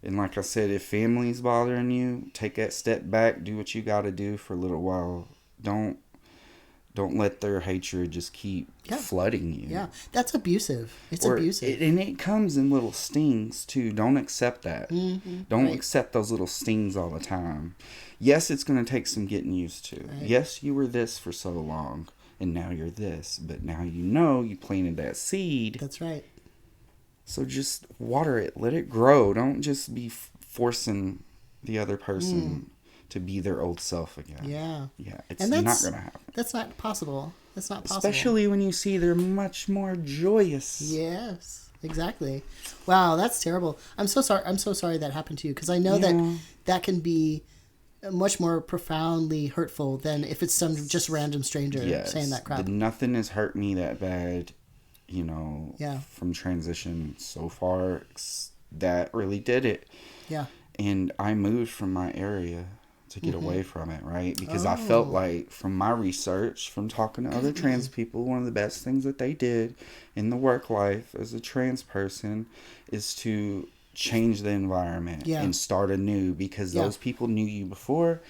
And like I said, if family's bothering you, take that step back, do what you got to do for a little while. Don't let their hatred just keep flooding you. Yeah, that's abusive. It's abusive. And it comes in little stings too. Don't accept that. Don't accept those little stings all the time. Yes, it's going to take some getting used to. Right. Yes, you were this for so long, and now you're this. But now you planted that seed. That's right. So just water it. Let it grow. Don't just be forcing the other person to be their old self again. Yeah. Yeah, it's not going to happen. That's not possible. That's not possible. Especially when you see they're much more joyous. Yes, exactly. Wow, that's terrible. I'm so sorry that happened to you, because I know that can be much more profoundly hurtful than if it's some just random stranger saying that crap. Nothing has hurt me that bad, from transition so far. That really did it. Yeah. And I moved from my area to get away from it, right? Because I felt like, from my research, from talking to other trans people, one of the best things that they did in the work life as a trans person is to change the environment and start anew, because those people knew you before.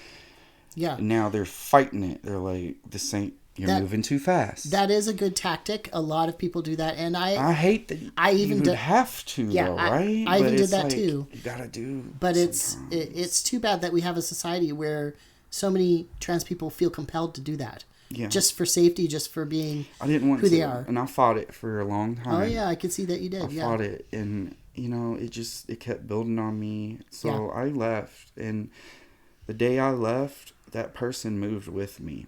Yeah. Now they're fighting it. They're like, this ain't, you're moving too fast. That is a good tactic. A lot of people do that, and I hate that. You would have to, though, right? I even did that too. You gotta do. But it's too bad that we have a society where so many trans people feel compelled to do that. Yeah. Just for safety, just for being who they are. And I fought it for a long time. Oh yeah, I could see that you did. I fought it, and it kept building on me. So I left, and the day I left, that person moved with me.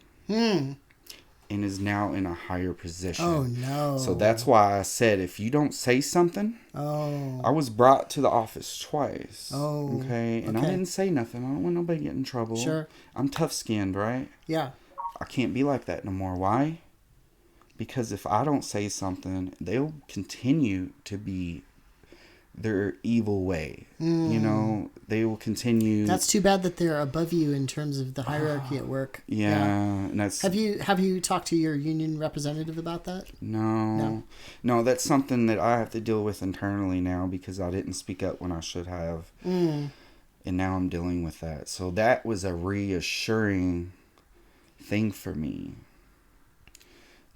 And is now in a higher position. Oh, no. So that's why I said, if you don't say something... I was brought to the office twice. Okay? And I didn't say nothing. I don't want nobody to get in trouble. Sure. I'm tough-skinned, right? Yeah. I can't be like that no more. Why? Because if I don't say something, they'll continue to be their evil way. They will continue. That's too bad that they're above you in terms of the hierarchy at work. Yeah. And that's... Have you talked to your union representative about that? No, that's something that I have to deal with internally now, because I didn't speak up when I should have. And now I'm dealing with that. So that was a reassuring thing for me,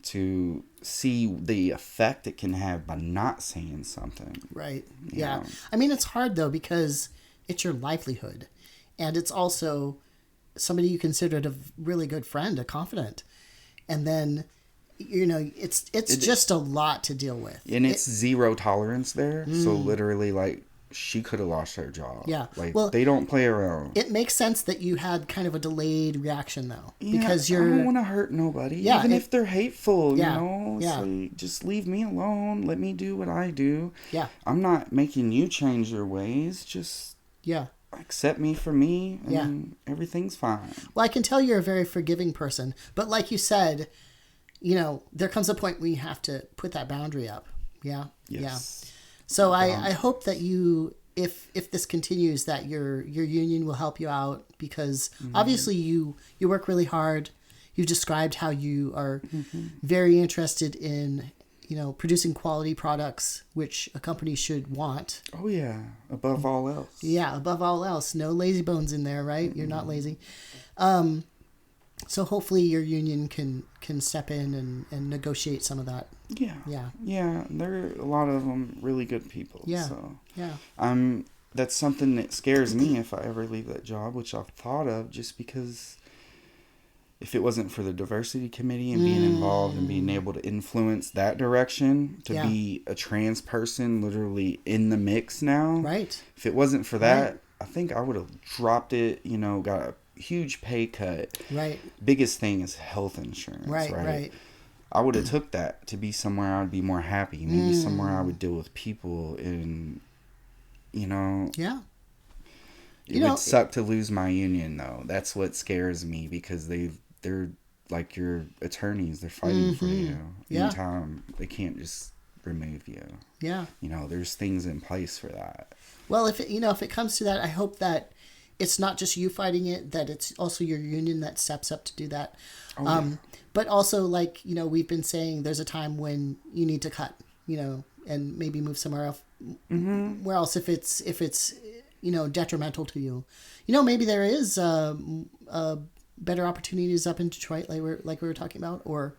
to see the effect it can have by not saying something. Right. Yeah. I mean, it's hard, though, because it's your livelihood. And it's also somebody you considered a really good friend, a confidant. And then, it's just a lot to deal with. And it's zero tolerance there. So literally, like, she could have lost her job. Yeah. Like, they don't play around. It makes sense that you had kind of a delayed reaction, though. Because I don't want to hurt nobody. Yeah, even if they're hateful, So just leave me alone. Let me do what I do. Yeah. I'm not making you change your ways. Just accept me for me, and everything's fine. Well, I can tell you're a very forgiving person. But like you said, there comes a point where you have to put that boundary up. Yeah? Yes. Yeah. So I hope that you, if this continues, that your union will help you out, because obviously you work really hard. You've described how you are very interested in, producing quality products, which a company should want. Oh yeah, above all else. Yeah, above all else. No lazy bones in there, right? You're not lazy. So hopefully your union can step in and negotiate some of that. Yeah. Yeah. Yeah. There are a lot of them really good people. Yeah. So yeah. That's something that scares me if I ever leave that job, which I've thought of, just because if it wasn't for the diversity committee and being involved and being able to influence that direction, to be a trans person literally in the mix now. Right. If it wasn't for that, I think I would have dropped it, got a huge pay cut. Right. Biggest thing is health insurance. Right. I would have took that to be somewhere I'd be more happy. Maybe somewhere I would deal with people, and yeah. It would suck to lose my union, though. That's what scares me, because they're like your attorneys. They're fighting for you. Anytime. They can't just remove you. Yeah. There's things in place for that. Well, if it comes to that, I hope that it's not just you fighting it, that it's also your union that steps up to do that. But also, like, we've been saying, there's a time when you need to cut, and maybe move somewhere else. Where else, if it's detrimental to you. Maybe there is better opportunities up in Detroit, like we were talking about, or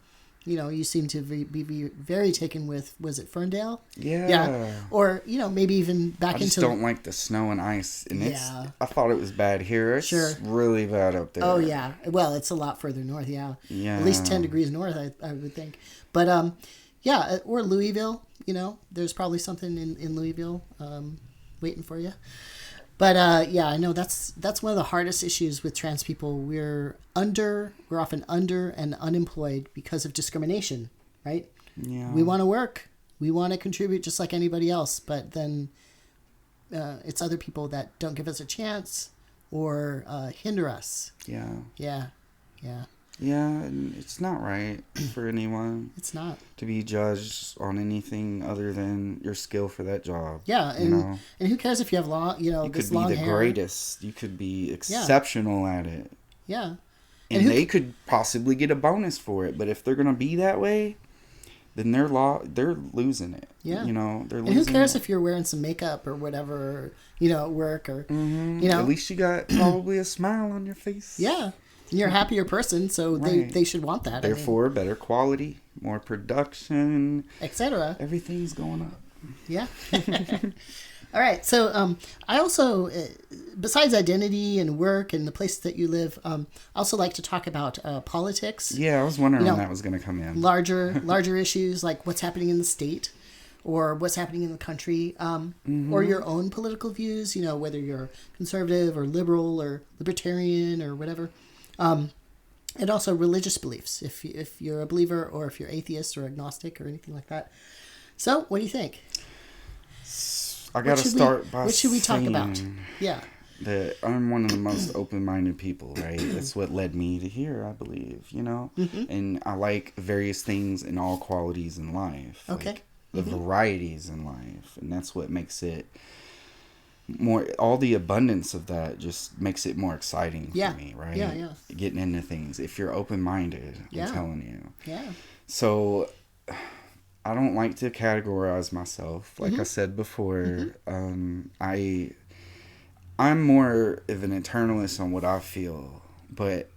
you seem to be very taken with, was it Ferndale? Yeah. Or maybe even back I just into. don't like the snow and ice, and I thought it was bad here. It's really bad up there. Oh yeah, well, it's a lot further north. Yeah. At least 10 degrees north, I would think. But or Louisville. There's probably something in Louisville waiting for you. But I know that's one of the hardest issues with trans people. We're often under and unemployed because of discrimination, right? Yeah. We want to work. We want to contribute just like anybody else, but then it's other people that don't give us a chance or hinder us. Yeah. Yeah. Yeah, and it's not right for anyone. It's not. To be judged on anything other than your skill for that job. Yeah, and who cares if you have long, you this could long be the hair. Greatest. You could be exceptional at it. Yeah. And they could possibly get a bonus for it, but if they're going to be that way, then they're losing it. Yeah. They're losing and who cares if you're wearing some makeup or whatever, at work or, At least you got probably a smile on your face. Yeah. And you're a happier person, so they should want that. Therefore, better quality, more production, etc. Everything's going up. Yeah. All right. So I also, besides identity and work and the place that you live, I also like to talk about politics. Yeah, I was wondering when that was going to come in. Larger issues like what's happening in the state or what's happening in the country, or your own political views, whether you're conservative or liberal or libertarian or whatever. And also religious beliefs, if you're a believer or if you're atheist or agnostic or anything like that. So, what do you think? I got to start by what should we talk about? Yeah. That I'm one of the most open-minded people, right? That's what led me to here, I believe, And I like various things in all qualities in life. Okay. Like the varieties in life. And that's what makes it more, all the abundance of that just makes it more exciting for me, right? Yeah. Getting into things. If you're open-minded, I'm telling you. Yeah. So I don't like to categorize myself. Like I said before, I'm more of an internalist on what I feel, but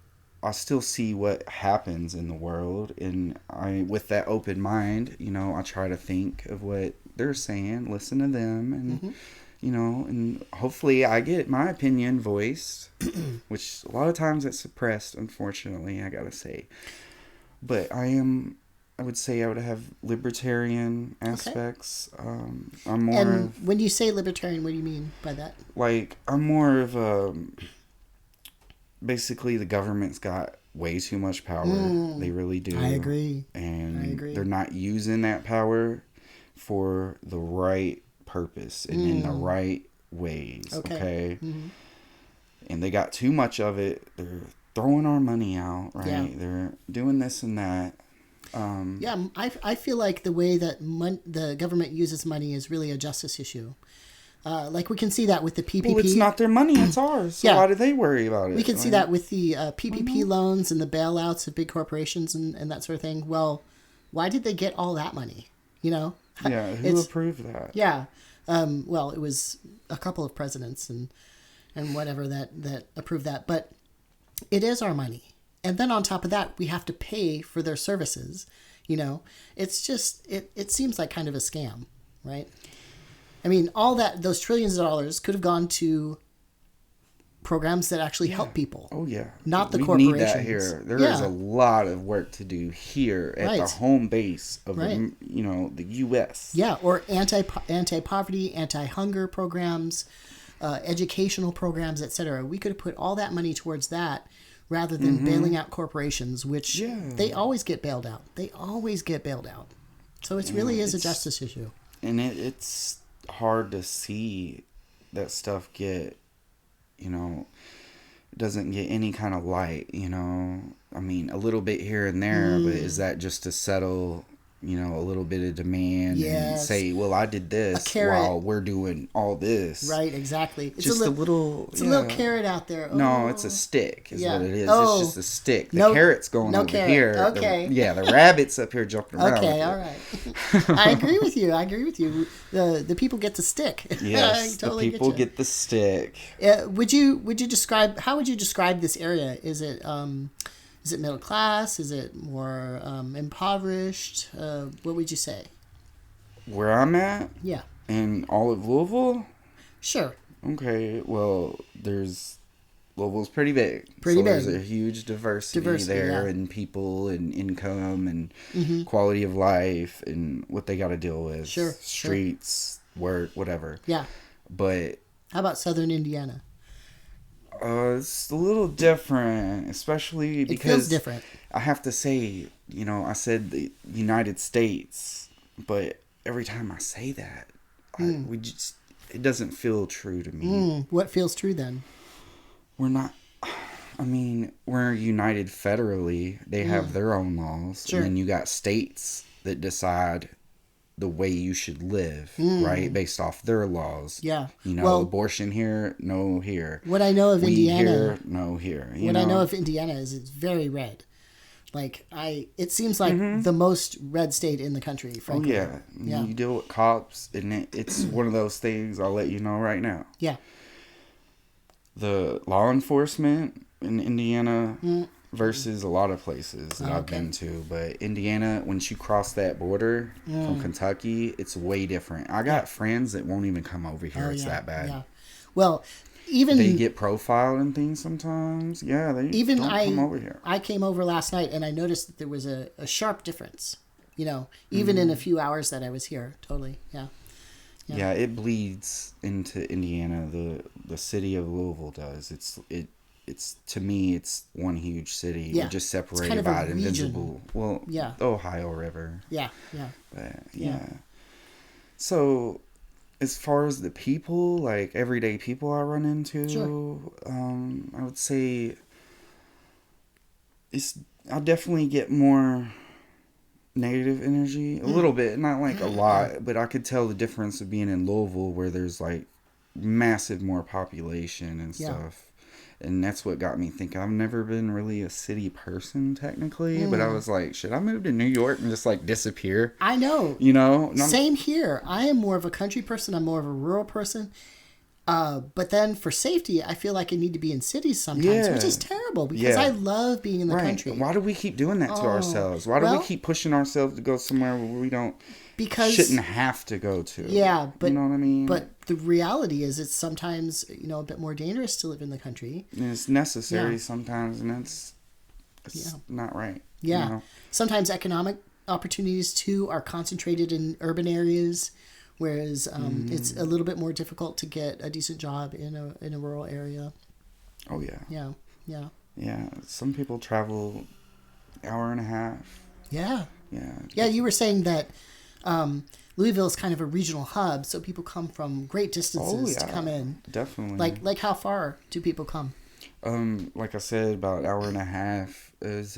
I still see what happens in the world, and with that open mind, I try to think of what they're saying, listen to them, and and hopefully I get my opinion voiced, which a lot of times it's suppressed, unfortunately, I gotta say. But I would say I would have libertarian aspects. I'm more. And when you say libertarian, what do you mean by that? Like, I'm more of a. Basically, the government's got way too much power. They really do. I agree. And they're not using that power for the right purpose and in the right ways. Okay. And they got too much of it. They're throwing our money out, right? Yeah. They're doing this and that. I feel like the way that the government uses money is really a justice issue. Like we can see that with the PPP. Well, it's not their money, it's ours. So why do they worry about it? We can see that with the PPP loans and the bailouts of big corporations and that sort of thing. Well, why did they get all that money? Yeah, who approved that? Yeah. Well, it was a couple of presidents and whatever that approved that. But it is our money. And then on top of that, we have to pay for their services. It's just, it seems like kind of a scam, right? I mean, those trillions of dollars could have gone to programs that actually help people. Oh, yeah. Not the corporations. We need that here. There is a lot of work to do here at the home base of the U.S. Yeah, or anti-poverty, anti-hunger programs, educational programs, etc. We could have put all that money towards that rather than bailing out corporations, which they always get bailed out. So it really is a justice issue. And it's hard to see that stuff doesn't get any kind of light, I mean, a little bit here and there, but is that just to settle a little bit of demand and Yes. say, well, I did this while we're doing all this. Right, exactly. It's just a little It's a little carrot out there. Oh. No, it's a stick is what it is. Oh. It's just a stick. The carrot's going over carrot. here. Okay. The rabbit's up here jumping around. Okay, all right. I agree with you. The people get the stick. Yes, totally the people get the stick. How would you describe this area? Is it middle class? Is it more impoverished? What would you say? Where I'm at? Yeah. In all of Louisville? Sure. Okay, well, Louisville's pretty big. There's a huge diversity there in people and income and quality of life and what they got to deal with. Sure. Streets, work, whatever. Yeah. But how about Southern Indiana? It's a little different, especially because it feels different. I have to say, I said the United States, but every time I say that, it doesn't feel true to me. What feels true then? We're not. We're united federally. They have their own laws, and then you got states that decide the way you should live, right, based off their laws. Yeah. Abortion here, no here. What I know of Indiana, here, no here. I know of Indiana is it's very red. It seems like the most red state in the country, frankly. Oh, yeah. You deal with cops, and it's one of those things I'll let you know right now. Yeah. The law enforcement in Indiana versus a lot of places that I've been to. But Indiana, once you cross that border from Kentucky, it's way different. I got friends that won't even come over here. It's that bad. Yeah. Well, even they get profiled and things sometimes. Yeah, they don't come over here. I came over last night and I noticed that there was a sharp difference. Even in a few hours that I was here. Totally. Yeah. Yeah, it bleeds into Indiana. The city of Louisville does. It's to me, it's one huge city. Yeah. We're just separated by an invisible. Well, the Ohio River. Yeah. But, yeah. So, as far as the people, like everyday people I run into, I would say I definitely get more negative energy a little bit, not like a lot, but I could tell the difference of being in Louisville where there's like massive more population and stuff. And that's what got me thinking. I've never been really a city person technically, but I was like, should I move to New York and just like disappear? I know. Same here. I am more of a country person. I'm more of a rural person. But then for safety, I feel like I need to be in cities sometimes, which is terrible because I love being in the country. Why do we keep doing that to ourselves? Why do we keep pushing ourselves to go somewhere where we shouldn't have to go to? Yeah, but you know what I mean? But the reality is it's sometimes, a bit more dangerous to live in the country. And it's necessary sometimes, and it's not right. Yeah. Sometimes economic opportunities too are concentrated in urban areas. Whereas it's a little bit more difficult to get a decent job in a rural area. Oh, yeah. Yeah. Yeah. Some people travel hour and a half. Yeah. Yeah. Yeah, you were saying that Louisville is kind of a regional hub, so people come from great distances to come in. Definitely. Like how far do people come? Like I said, about an hour and a half is...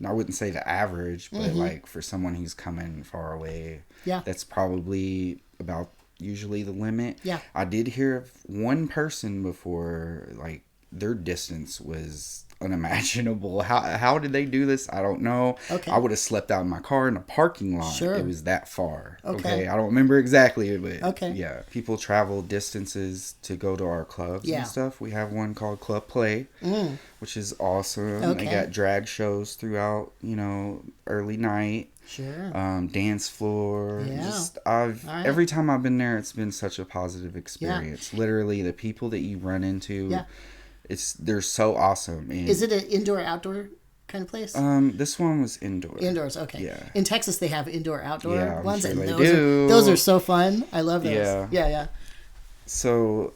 I wouldn't say the average, but like for someone who's coming far away, that's probably about usually the limit. Yeah. I did hear of one person before, like their distance was unimaginable. How did they do this? I don't know. Okay. I would have slept out in my car in a parking lot. Sure. It was that far. Okay. I don't remember exactly, but yeah. People travel distances to go to our clubs and stuff. We have one called Club Play, which is awesome. Okay. They got drag shows throughout, early night. Sure. Dance floor. Yeah. Every time I've been there, it's been such a positive experience. Literally, the people that you run into. Yeah. They're so awesome. And is it an indoor-outdoor kind of place? This one was indoor. Indoors, okay. Yeah. In Texas, they have indoor-outdoor ones, sure and those are so fun. I love those. Yeah. So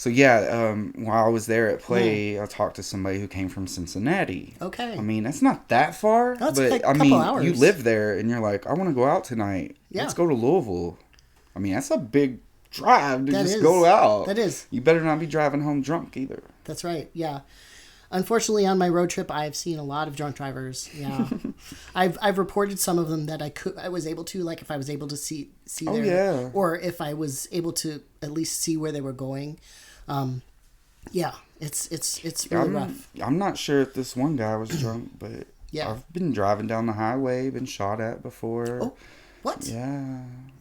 while I was there at Play, I talked to somebody who came from Cincinnati. Okay. That's not that far, That's but like a couple hours. You live there, and you're like, I want to go out tonight. Yeah. Let's go to Louisville. That's a big drive to go out. That is. You better not be driving home drunk either. That's right. Yeah. Unfortunately, on my road trip, I've seen a lot of drunk drivers. Yeah, I've reported some of them that I was able to, like if I was able to see their, or if I was able to at least see where they were going. Yeah, it's really rough. I'm not sure if this one guy was drunk, but I've been driving down the highway, been shot at before. Oh, what? Yeah.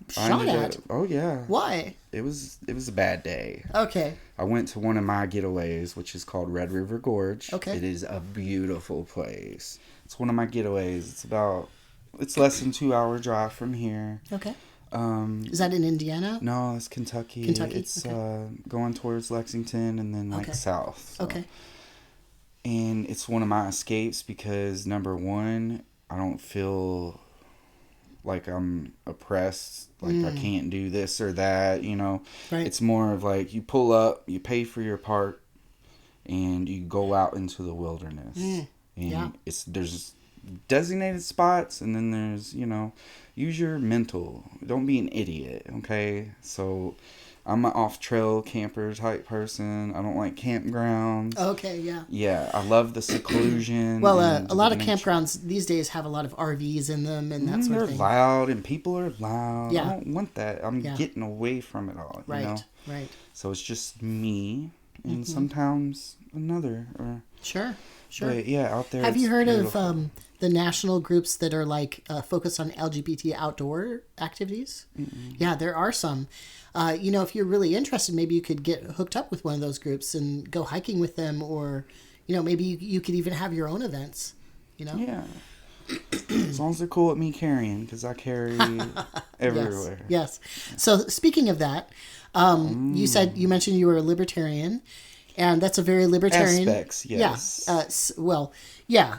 Shot at? Oh yeah. Why? It was a bad day. Okay. I went to one of my getaways, which is called Red River Gorge. Okay. It is a beautiful place. It's one of my getaways. It's less than 2-hour drive from here. Okay. Is that in Indiana? No, it's Kentucky. It's going towards Lexington and then south. So. Okay. And it's one of my escapes because number one, I don't feel like I'm oppressed, like I can't do this or that, you know. Right. It's more of like you pull up, you pay for your park, and you go out into the wilderness. And there's designated spots, and then there's, you know, use your mental. Don't be an idiot, okay? So I'm an off-trail camper type person. I don't like campgrounds. Okay, yeah. Yeah, I love the seclusion. Well, a lot of campgrounds these days have a lot of RVs in them and that sort of thing. They're loud, and people are loud. Yeah. I don't want that. I'm getting away from it all, you know? Right. So it's just me and sometimes another. Sure. But yeah, out there. Have you heard of the national groups that are like focused on LGBT outdoor activities? Mm-mm. Yeah, there are some. You know, if you're really interested, maybe you could get hooked up with one of those groups and go hiking with them, or, you know, maybe you could even have your own events, you know? Yeah. As long as they're cool with me carrying, because I carry everywhere. Yes. So speaking of that, you mentioned you were a libertarian, and that's a very libertarian aspects. Yes. Yeah.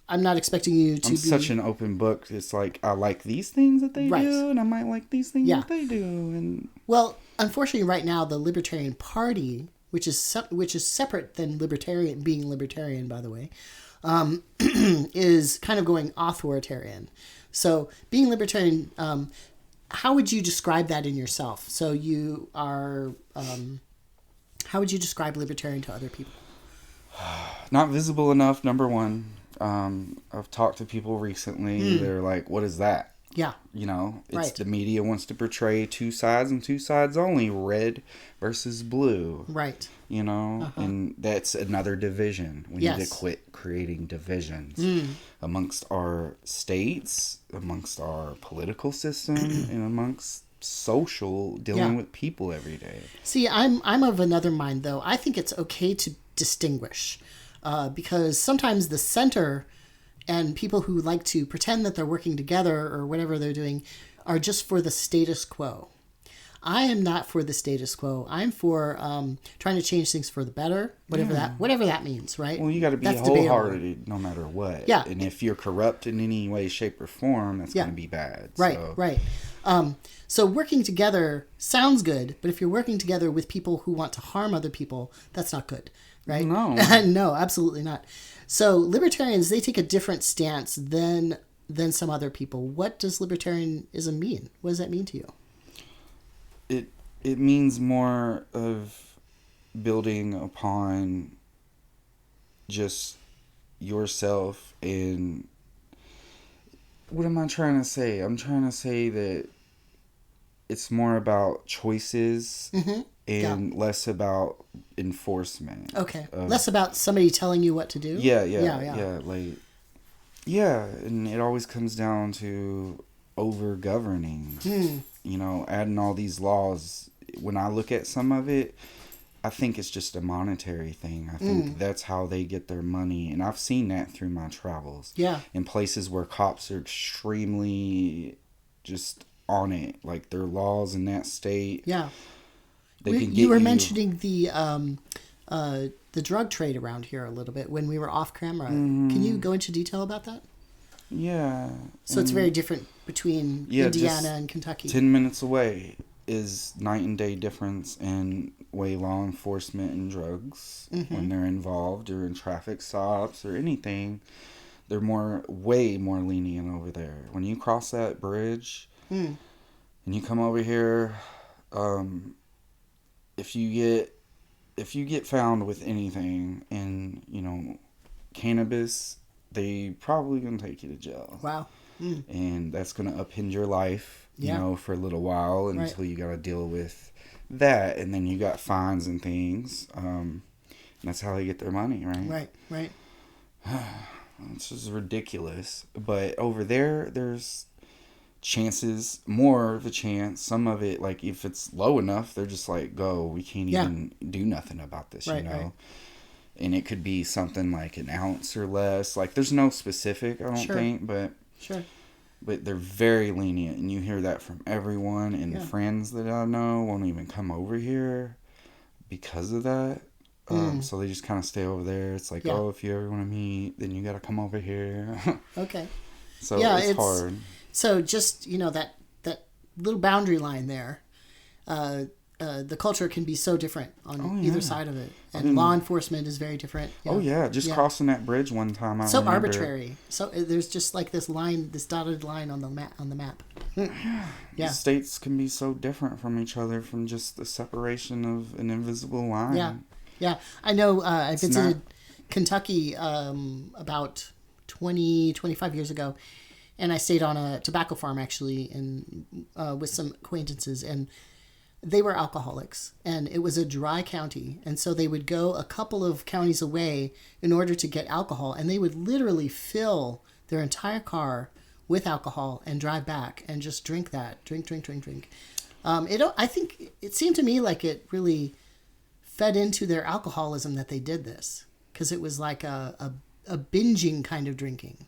I'm not expecting you to be such an open book. It's like I like these things that they do, and I might like these things that they do. And well, unfortunately, right now the Libertarian Party, which is separate than being libertarian, by the way, is kind of going authoritarian. So being libertarian, how would you describe that in yourself? So you are, how would you describe libertarian to other people? Not visible enough, number one. I've talked to people recently. They're like, what is that? Yeah. You know, the media wants to portray two sides and two sides only, red versus blue. Right. You know, and that's another division. We need to quit creating divisions amongst our states, amongst our political system, and amongst social dealing with people every day. See, I'm of another mind, though. I think it's okay to distinguish. Because sometimes the center and people who like to pretend that they're working together or whatever they're doing are just for the status quo. I am not for the status quo. I'm for trying to change things for the better, whatever that means, right? Well, you got to be wholehearted no matter what. Yeah. And if you're corrupt in any way, shape, or form, that's going to be bad. Right. So working together sounds good, but if you're working together with people who want to harm other people, that's not good. Right? No. No, absolutely not. So libertarians, they take a different stance than some other people. What does libertarianism mean? What does that mean to you? It means more of building upon just yourself. And what am I trying to say? I'm trying to say that it's more about choices and less about enforcement. Okay. Less about somebody telling you what to do? Yeah. And it always comes down to over-governing. You know, adding all these laws. When I look at some of it, I think it's just a monetary thing. I think that's how they get their money. And I've seen that through my travels. Yeah. In places where cops are extremely just on it. Like, their laws in that state. Yeah. You were mentioning the drug trade around here a little bit when we were off camera. Can you go into detail about that? Yeah. So it's very different between Indiana and Kentucky. 10 minutes away is night and day difference in way law enforcement and drugs when they're involved or in traffic stops or anything. They're way more lenient over there. When you cross that bridge and you come over here, if you get if you get found with anything in, cannabis, they probably gonna take you to jail. Wow. And that's gonna upend your life, Yeah. for a little while until you gotta deal with that, and then you got fines and things. And that's how they get their money, right? Right. It's just ridiculous. But over there, there's chances, more of a chance. Some of it, like if it's low enough, they're just like, go, we can't even do nothing about this, Right. And it could be something like an ounce or less. Like there's no specific, I don't think, but but they're very lenient, and you hear that from everyone. And the friends that I know won't even come over here because of that. So they just kind of stay over there. It's like, oh, if you ever want to meet, then you got to come over here. Okay. So it's hard. So just, that little boundary line there, the culture can be so different on either side of it. And law enforcement is very different. Oh, yeah. Just crossing that bridge one time, I remember. Arbitrary. So there's just like this line, this dotted line on the map. Yeah. The states can be so different from each other from just the separation of an invisible line. Yeah. I know I visited Kentucky about 25 years ago. And I stayed on a tobacco farm, actually, and with some acquaintances. And they were alcoholics. And it was a dry county. And so they would go a couple of counties away in order to get alcohol. And they would literally fill their entire car with alcohol and drive back and just drink that. Drink. I think it seemed to me like it really fed into their alcoholism that they did this. Because it was like a binging kind of drinking,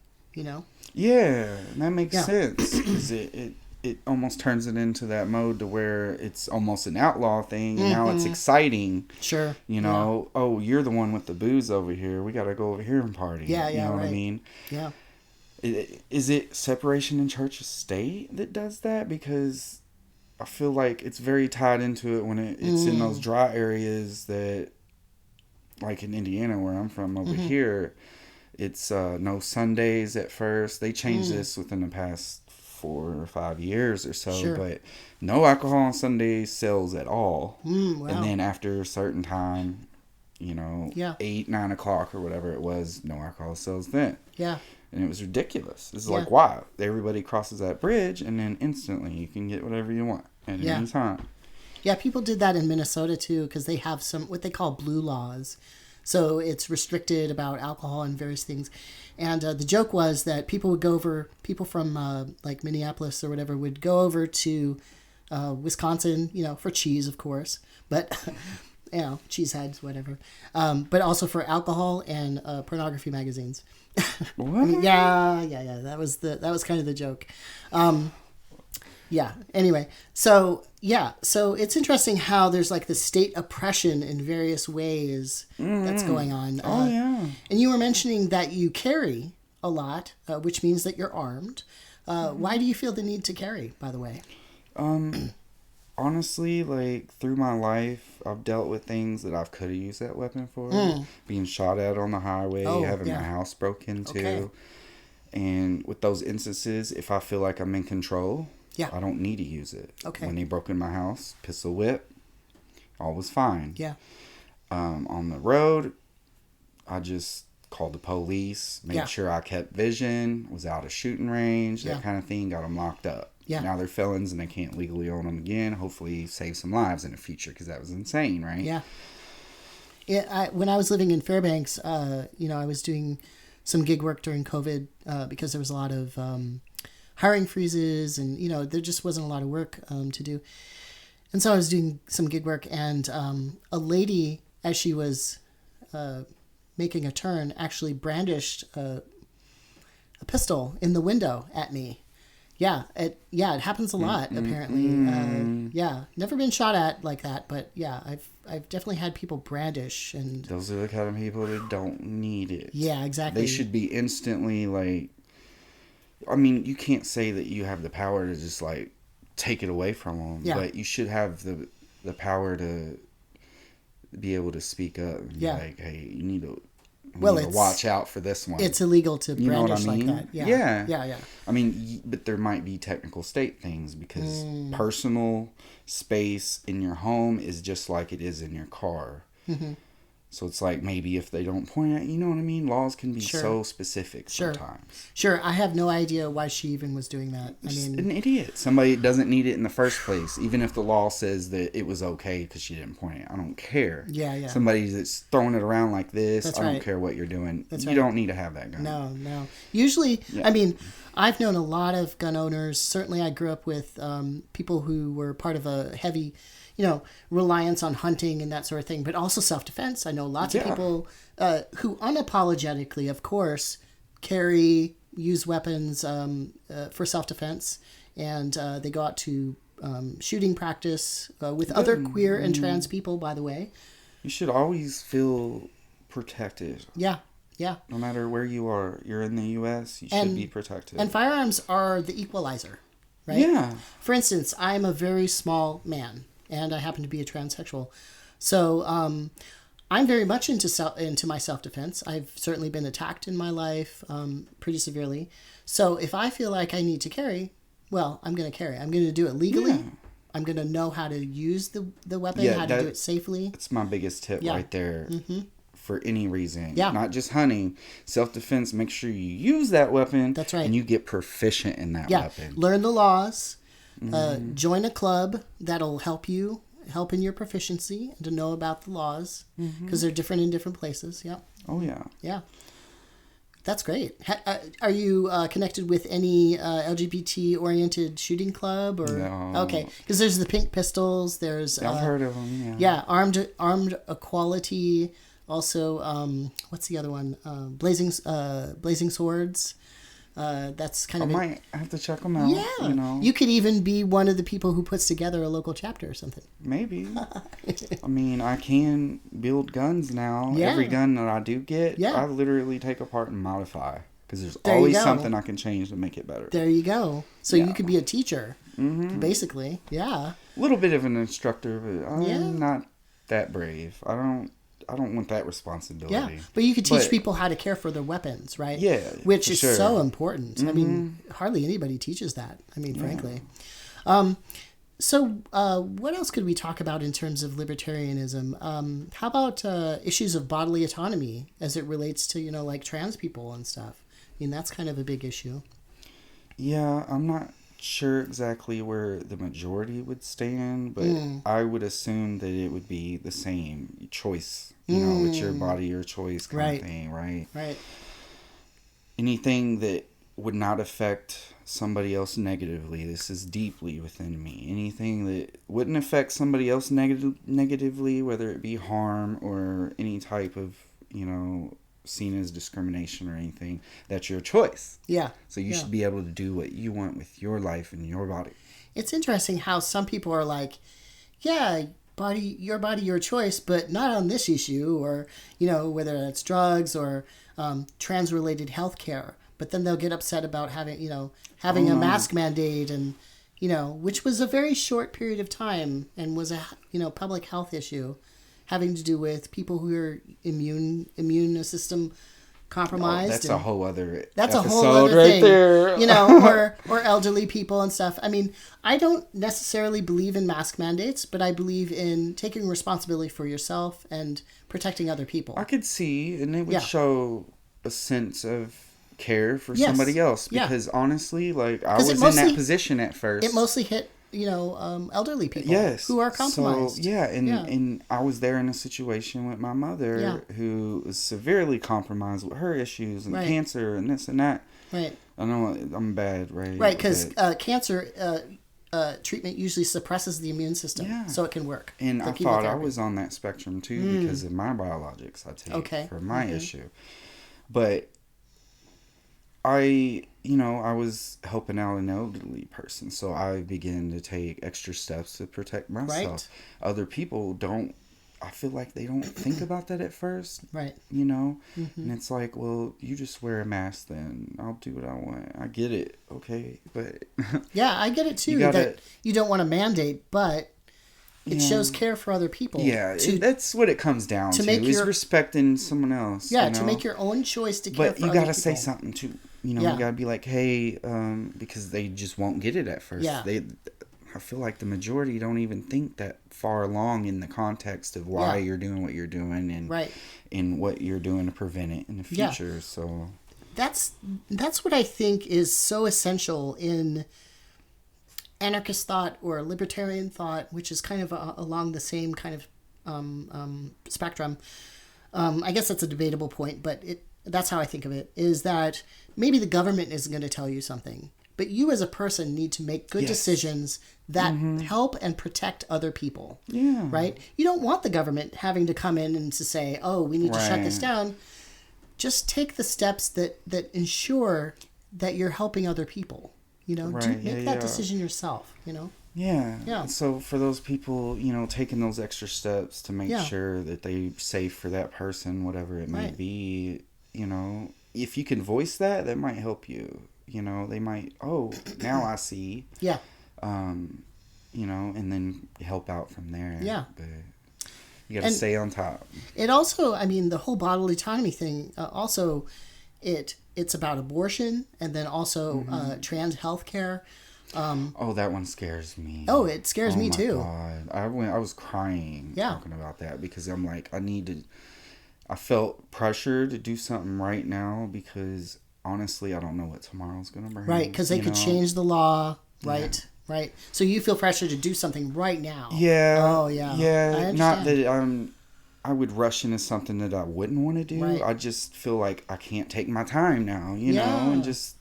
Yeah, that makes sense. 'Cause it almost turns it into that mode to where it's almost an outlaw thing, and now it's exciting. Sure. Oh, you're the one with the booze over here. We got to go over here and party. Yeah, you know what I mean? Yeah. Is it separation in church and state that does that? Because I feel like it's very tied into it when it's in those dry areas that, like in Indiana where I'm from over here, it's no Sundays at first. They changed this within the past 4 or 5 years or so, but no alcohol on Sundays sales at all. Wow. And then after a certain time, 8, 9 o'clock or whatever it was, no alcohol sales then. Yeah. And it was ridiculous. It's like, wow, everybody crosses that bridge and then instantly you can get whatever you want at any time. Yeah, people did that in Minnesota too, because they have what they call blue laws. So it's restricted about alcohol and various things. And the joke was that people from like Minneapolis or whatever would go over to Wisconsin, for cheese, of course, but cheeseheads, whatever. But also for alcohol and pornography magazines. What? Yeah. That was kind of the joke. Yeah. Anyway, so it's interesting how there's like the state oppression in various ways that's going on. And you were mentioning that you carry a lot, which means that you're armed. Why do you feel the need to carry, by the way? Honestly, like through my life, I've dealt with things that I could have used that weapon for. Being shot at on the highway, having my house broken into. Okay. And with those instances, if I feel like I'm in control, I don't need to use it. Okay. When they broke in my house, pistol whip, all was fine. Yeah. On the road, I just called the police, made sure I kept vision, was out of shooting range, that kind of thing, got them locked up. Yeah. Now they're felons and they can't legally own them again. Hopefully save some lives in the future because that was insane, right? Yeah. When I was living in Fairbanks, I was doing some gig work during COVID because there was a lot of hiring freezes and, there just wasn't a lot of work to do. And so I was doing some gig work and a lady, as she was making a turn, actually brandished a pistol in the window at me. Yeah, it happens a lot apparently. Never been shot at like that, but I've definitely had people brandish, and those are the kind of people that don't need it. Yeah, exactly. They should be instantly like. I mean, you can't say that you have the power to just like take it away from them, but you should have the power to be able to speak up and be like, hey, you need to. Watch out for this one. It's illegal to brandish like that. Yeah. I mean, but there might be technical state things because personal space in your home is just like it is in your car. So it's like, maybe if they don't point at, you know what I mean? Laws can be so specific sometimes. Sure. I have no idea why she even was doing that. Just an idiot. Somebody doesn't need it in the first place, even if the law says that it was okay because she didn't point it. I don't care. Yeah. Somebody that's throwing it around like this, I don't care what you're doing. You don't need to have that gun. No. Usually, I mean, I've known a lot of gun owners. Certainly, I grew up with people who were part of a heavy, reliance on hunting and that sort of thing, but also self-defense. I know lots of people who unapologetically, of course, use weapons for self-defense, and they go out to shooting practice with other queer and trans people, by the way. You should always feel protected. Yeah. No matter where you are, you're in the U.S., you should be protected. And firearms are the equalizer, right? Yeah. For instance, I'm a very small man, and I happen to be a transsexual. So I'm very much into my self-defense. I've certainly been attacked in my life pretty severely. So if I feel like I need to carry, well, I'm going to carry. I'm going to do it legally. Yeah. I'm going to know how to use the weapon, how to do it safely. That's my biggest tip right there. For any reason. Not just hunting. Self-defense, make sure you use that weapon. That's right. And you get proficient in that weapon. Learn the laws. Join a club that'll help in your proficiency and to know about the laws. Because they're different in different places. Yeah. Oh, yeah. Yeah. That's great. Are you connected with any LGBT-oriented shooting club? Or No. Okay. Because there's the Pink Pistols. There's... I've heard of them, Yeah. Armed Equality... Also, what's the other one? Blazing Swords. That's kind of... I might have to check them out. Yeah. You could even be one of the people who puts together a local chapter or something. Maybe. I mean, I can build guns now. Yeah. Every gun that I do get, I literally take apart and modify. Because there's always something I can change to make it better. There you go. So you could be a teacher, basically. Yeah. A little bit of an instructor, but I'm not that brave. I don't want that responsibility. Yeah, but you could teach people how to care for their weapons, right? Yeah, which is so important. I mean, hardly anybody teaches that. I mean, frankly. So what else could we talk about in terms of libertarianism? How about issues of bodily autonomy as it relates to, like trans people and stuff? I mean, that's kind of a big issue. Yeah, I'm not sure exactly where the majority would stand, but I would assume that it would be the same choice. It's your body, your choice kind of thing, right? Right. Anything that would not affect somebody else negatively, this is deeply within me. Anything that wouldn't affect somebody else negatively, whether it be harm or any type of, seen as discrimination or anything, that's your choice. Yeah. So you should be able to do what you want with your life and your body. It's interesting how some people are like, your body, your choice, but not on this issue, or, whether it's drugs or trans-related health care. But then they'll get upset about having a mask mandate and, which was a very short period of time and was a, public health issue having to do with people who are immune system compromised. That's a whole other that's episode a whole other right thing, there. or elderly people and stuff. I mean, I don't necessarily believe in mask mandates, but I believe in taking responsibility for yourself and protecting other people. I could see, and it would show a sense of care for somebody else, because honestly, like, I was in that position at first. It mostly hit elderly people who are compromised. So, and I was there in a situation with my mother who was severely compromised with her issues and cancer and this and that. Right. I know I'm bad, right? Right, because cancer treatment usually suppresses the immune system, so it can work. And I thought I was on that spectrum too because of my biologics I take for my issue. But I was helping out an elderly person, so I began to take extra steps to protect myself. Right. Other people don't, I feel like they don't think about that at first. Right. And it's like, well, you just wear a mask then. I'll do what I want. I get it, okay? But yeah, I get it too, that you don't want to mandate, but it shows care for other people. Yeah, that's what it comes down to is respecting someone else. Yeah, to make your own choice to care for other people. But you got to say something too. You got to be like, hey, because they just won't get it at first. Yeah. I feel like the majority don't even think that far along in the context of why you're doing what you're doing and in what you're doing to prevent it in the future. So that's what I think is so essential in anarchist thought or libertarian thought, which is kind of along the same kind of spectrum. I guess that's a debatable point, but that's how I think of it, is that maybe the government isn't going to tell you something, but you as a person need to make good decisions that help and protect other people. Yeah. Right? You don't want the government having to come in and to say, oh, we need to shut this down. Just take the steps that ensure that you're helping other people. You know, make that decision yourself, you know? Yeah. So for those people, you know, taking those extra steps to make sure that they're safe for that person, whatever it may be, you know, if you can voice that, that might help you. You know, they might, now I see. Yeah. You know, and then help out from there. Yeah. But you got to stay on top. It also, I mean, the whole bodily autonomy thing, also, it's about abortion and then also trans health care. That one scares me. Oh, it scares me too. God. I was crying talking about that because I'm like, I felt pressure to do something right now because honestly, I don't know what tomorrow's going to bring. Right, because they could change the law. Right, right. So you feel pressure to do something right now. Yeah. Oh, yeah. Yeah. Not that I would rush into something that I wouldn't want to do. Right. I just feel like I can't take my time now, you know, and just...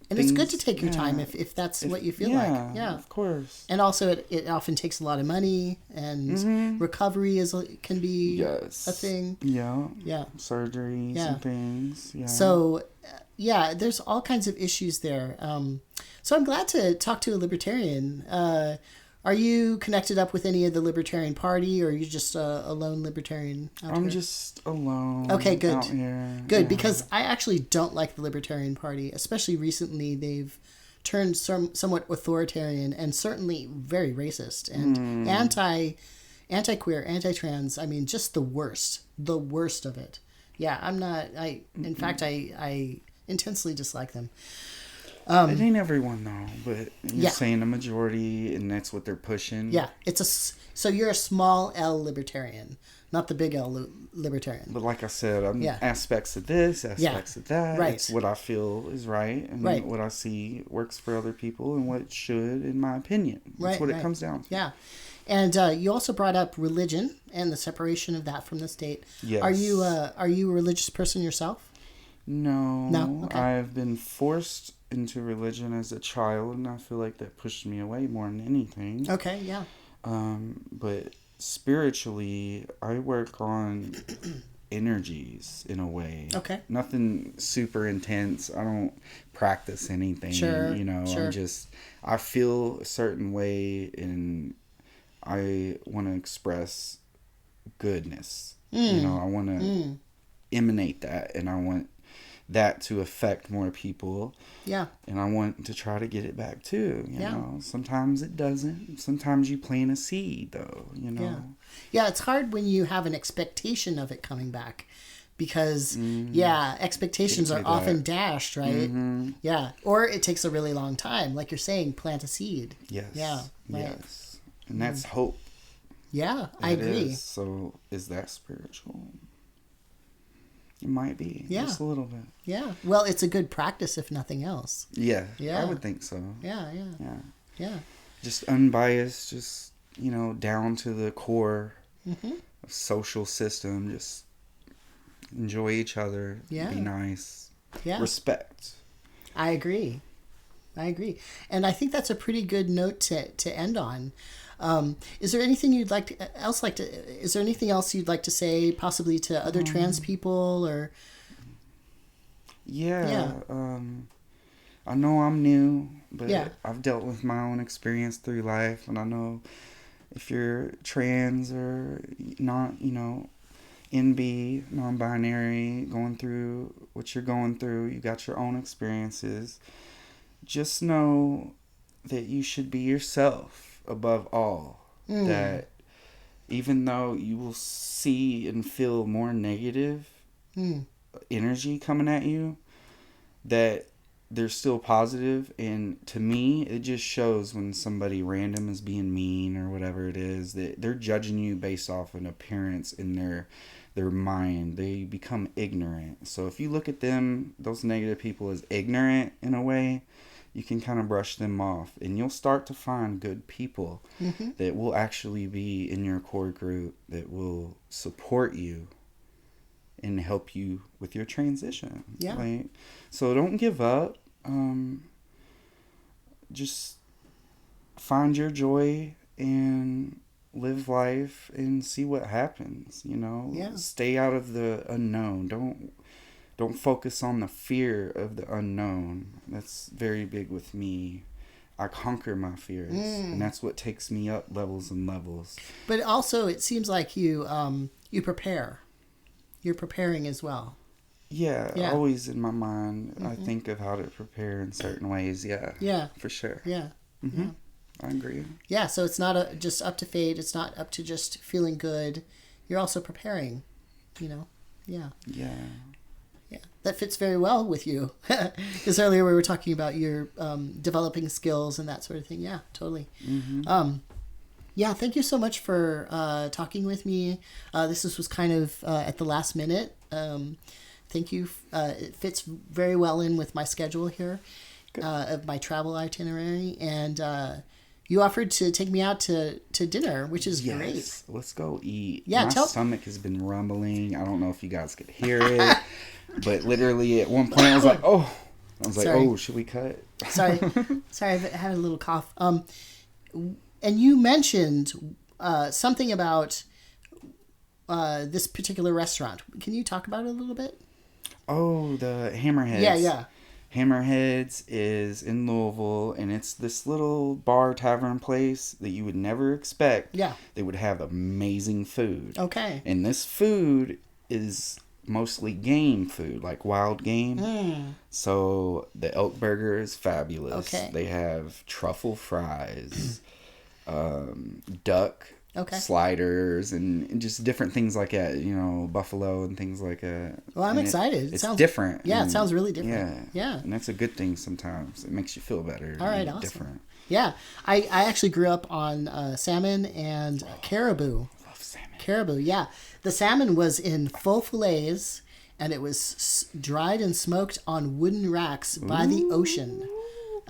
And it's good to take your time if that's what you feel like. Yeah, of course. And also, it often takes a lot of money, and recovery can be a thing. Yeah. Surgeries and things. Yeah. So, there's all kinds of issues there. So I'm glad to talk to a libertarian. Are you connected up with any of the Libertarian Party, or are you just a lone libertarian out I'm here? just alone. Okay, good. Out here. Good, because I actually don't like the Libertarian Party, especially recently. They've turned somewhat authoritarian and certainly very racist and anti-queer, anti-trans. I mean, just the worst of it. Yeah, I'm not. In fact, I intensely dislike them. It ain't everyone though, but you're saying the majority, and that's what they're pushing. Yeah, so you're a small L libertarian, not the big L libertarian. But like I said, I'm aspects of this, aspects of that. Right. It's what I feel is right, and what I see works for other people, and what should, in my opinion. That's what it comes down to. Yeah. And you also brought up religion and the separation of that from the state. Yes. Are you a religious person yourself? No. Okay. I've been forced into religion as a child, and I feel like that pushed me away more than anything. Okay, yeah. But spiritually, I work on energies in a way. Okay. Nothing super intense. I don't practice anything. Sure. You know, I feel a certain way, and I want to express goodness. You know, I want to emanate that, and I want that to affect more people. Yeah. And I want to try to get it back too, you know. Sometimes it doesn't. Sometimes you plant a seed though, you know. Yeah, it's hard when you have an expectation of it coming back because expectations are often dashed, right? Yeah. Or it takes a really long time. Like you're saying, plant a seed. Yes. Yeah. Right. Yes. And that's hope. Yeah, I agree. So is that spiritual? It might be. Yeah. Just a little bit. Yeah. Well, it's a good practice if nothing else. Yeah. Yeah. I would think so. Yeah. Just unbiased, just, you know, down to the core of social system. Just enjoy each other. Yeah. Be nice. Yeah. Respect. I agree. And I think that's a pretty good note to end on. Is there anything you'd is there anything else you'd like to say possibly to other trans people or? Yeah. I know I'm new, but I've dealt with my own experience through life, and I know if you're trans or not, you know, NB, non-binary, going through what you're going through, you got your own experiences. Just know that you should be yourself above all. That even though you will see and feel more negative energy coming at you, that they're still positive, and to me it just shows when somebody random is being mean or whatever it is, that they're judging you based off an appearance in their mind. They become ignorant. So if you look at them, those negative people, as ignorant in a way, you can kind of brush them off, and you'll start to find good people that will actually be in your core group, that will support you and help you with your transition. Yeah. Like, so don't give up. Just find your joy and live life and see what happens, you know? Yeah. Stay out of the unknown. Don't focus on the fear of the unknown. That's very big with me. I conquer my fears, and that's what takes me up levels and levels. But also, it seems like you prepare. You're preparing as well. Yeah, always in my mind, I think of how to prepare in certain ways. Yeah, for sure. Yeah. I agree. Yeah, so it's not just up to fate. It's not up to just feeling good. You're also preparing, you know? Yeah. Yeah. That fits very well with you. Because earlier we were talking about your developing skills and that sort of thing. Yeah, totally. Yeah, thank you so much for talking with me. This was kind of at the last minute. Thank you. It fits very well in with my schedule here of my travel itinerary. And you offered to take me out to dinner, which is great. Let's go eat. Yeah, my stomach has been rumbling. I don't know if you guys could hear it. But literally at one point I was like, oh, should we cut? Sorry, I had a little cough. And you mentioned something about this particular restaurant. Can you talk about it a little bit? Oh, the Hammerheads. Yeah. Hammerheads is in Louisville, and it's this little bar tavern place that you would never expect. Yeah. They would have amazing food. Okay. And this food is mostly game food, like wild game. So the elk burger is fabulous. Okay. They have truffle fries, duck sliders, and just different things like that, you know, buffalo and things like that. Well, I'm excited. It sounds different. Yeah, it sounds really different. Yeah. And that's a good thing sometimes. It makes you feel better. All right, awesome. Different. Yeah. I actually grew up on salmon and caribou. Love salmon. Caribou, yeah. The salmon was in full fillets, and it was dried and smoked on wooden racks by the ocean.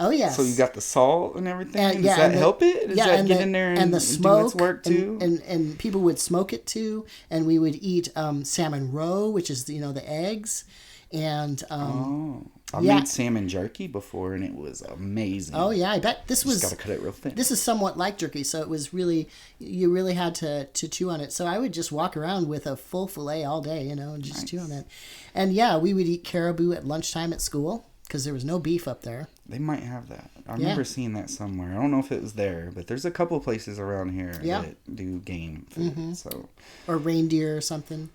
Oh, yes. So you got the salt and everything? Does that help it? Does that get in there and the smoke, do its work too? And people would smoke it too, and we would eat salmon roe, which is, you know, the eggs. And I made salmon jerky before, and it was amazing. Oh yeah, I bet this was. Just gotta cut it real thin. This is somewhat like jerky, so it was really, you really had to chew on it. So I would just walk around with a full fillet all day, you know, and just chew on it. And yeah, we would eat caribou at lunchtime at school because there was no beef up there. They might have that. I remember seeing that somewhere. I don't know if it was there, but there's a couple of places around here that do game food. So, or reindeer or something.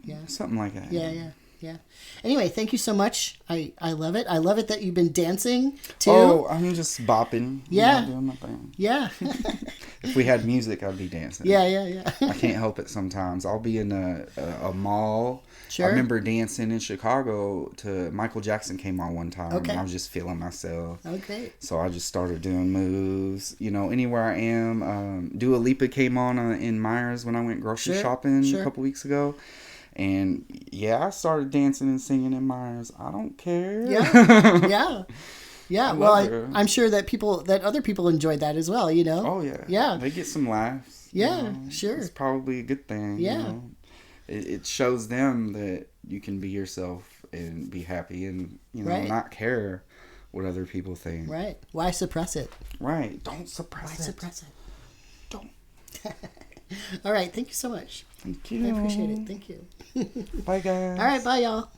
Yeah, something like that. Yeah. Anyway, thank you so much. I love it. I love it that you've been dancing too. Oh, I'm just bopping. Yeah. Doing my thing. Yeah. If we had music, I'd be dancing. Yeah. I can't help it sometimes. I'll be in a mall. Sure. I remember dancing in Chicago to Michael Jackson came on one time. Okay. And I was just feeling myself. Okay. So I just started doing moves. You know, anywhere I am. Dua Lipa came on in Myers when I went grocery shopping a couple weeks ago. And I started dancing and singing in Myers. I don't care. Yeah. Well, I'm sure that other people enjoyed that as well, you know? Oh, yeah. Yeah. They get some laughs. Yeah, you know? sure. It's probably a good thing. Yeah. You know? It shows them that you can be yourself and be happy and, you know, not care what other people think. Right. Why suppress it? Right. Don't suppress it. Why suppress it? Don't. All right. Thank you so much. Thank you. I appreciate it. Thank you. Bye, guys. All right. Bye, y'all.